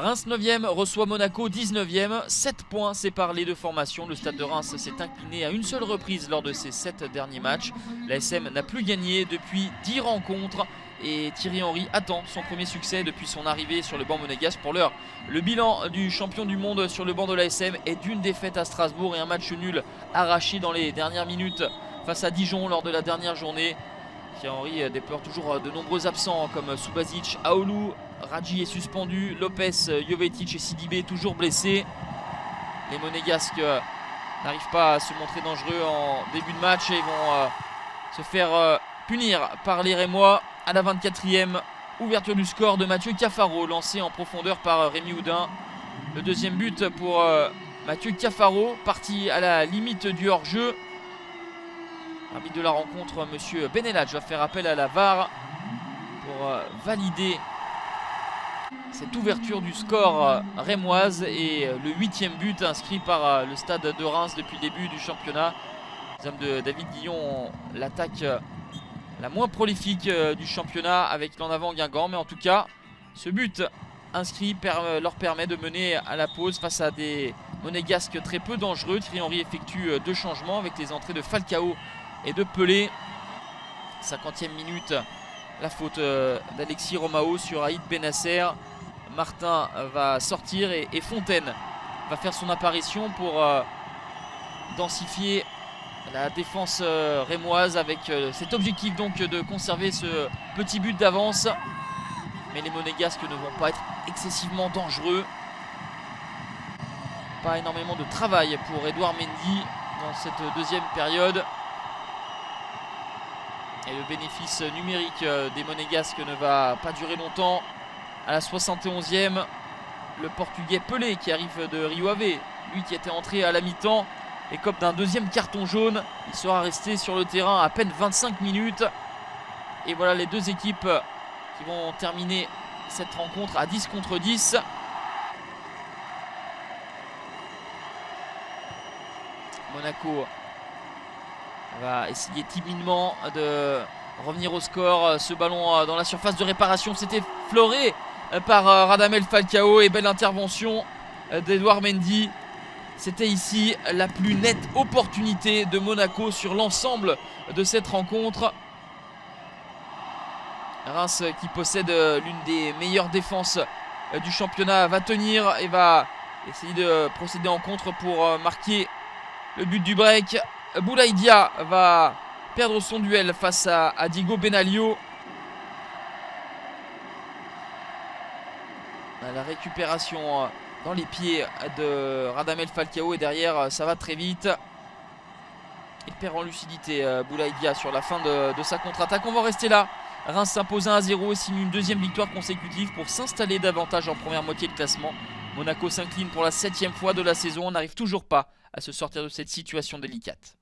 Reims 9e reçoit Monaco 19e, 7 points séparent les deux formations. Le Stade de Reims s'est incliné à une seule reprise lors de ses 7 derniers matchs. L'ASM n'a plus gagné depuis 10 rencontres et Thierry Henry attend son premier succès depuis son arrivée sur le banc monégasque. Pour l'heure, le bilan du champion du monde sur le banc de l'ASM est d'une défaite à Strasbourg et un match nul arraché dans les dernières minutes face à Dijon lors de la dernière journée. Thierry Henry déplore toujours de nombreux absents comme Subasic, Aoulou, Radji est suspendu, Lopez, Jovetic et Sidibé toujours blessés. Les Monégasques n'arrivent pas à se montrer dangereux en début de match et vont se faire punir par les Rémois. À la 24e, ouverture du score de Mathieu Cafaro, lancé en profondeur par Rémi Houdin. Le deuxième but pour Mathieu Cafaro, parti à la limite du hors-jeu. L'arbitre de la rencontre, monsieur Benelage, va faire appel à la VAR pour valider cette ouverture du score rémoise et le 8e but inscrit par le Stade de Reims depuis le début du championnat. Les hommes de David Guillon ont l'attaque la moins prolifique du championnat avec l'en avant Guingamp, mais en tout cas ce but inscrit leur permet de mener à la pause face à des Monégasques très peu dangereux. Thierry Henry effectue 2 changements avec les entrées de Falcao et de Pelé. 50e minute, la faute d'Alexis Romao sur Aïd Benasser. Martin va sortir et Fontaine va faire son apparition pour densifier la défense rémoise avec cet objectif donc de conserver ce petit but d'avance. Mais les Monégasques ne vont pas être excessivement dangereux. Pas énormément de travail pour Edouard Mendy dans cette deuxième période. Et le bénéfice numérique des Monégasques ne va pas durer longtemps. À la 71e, le Portugais Pelé qui arrive de Rio Ave, lui qui était entré à la mi-temps, écope d'un deuxième carton jaune. Il sera resté sur le terrain à peine 25 minutes. Et voilà les deux équipes qui vont terminer cette rencontre à 10 contre 10. Monaco va essayer timidement de revenir au score. Ce ballon dans la surface de réparation, c'était fleuré par Radamel Falcao et belle intervention d'Edouard Mendy. C'était ici la plus nette opportunité de Monaco sur l'ensemble de cette rencontre. Reims qui possède l'une des meilleures défenses du championnat va tenir et va essayer de procéder en contre pour marquer le but du break. Boulaye Dia va perdre son duel face à Diego Benaglio. La récupération dans les pieds de Radamel Falcao et derrière ça va très vite. Il perd en lucidité Boulaye Dia sur la fin de sa contre-attaque. On va rester là. Reims s'impose 1-0 et signe une deuxième victoire consécutive pour s'installer davantage en première moitié de classement. Monaco s'incline pour la 7e fois de la saison. On n'arrive toujours pas à se sortir de cette situation délicate.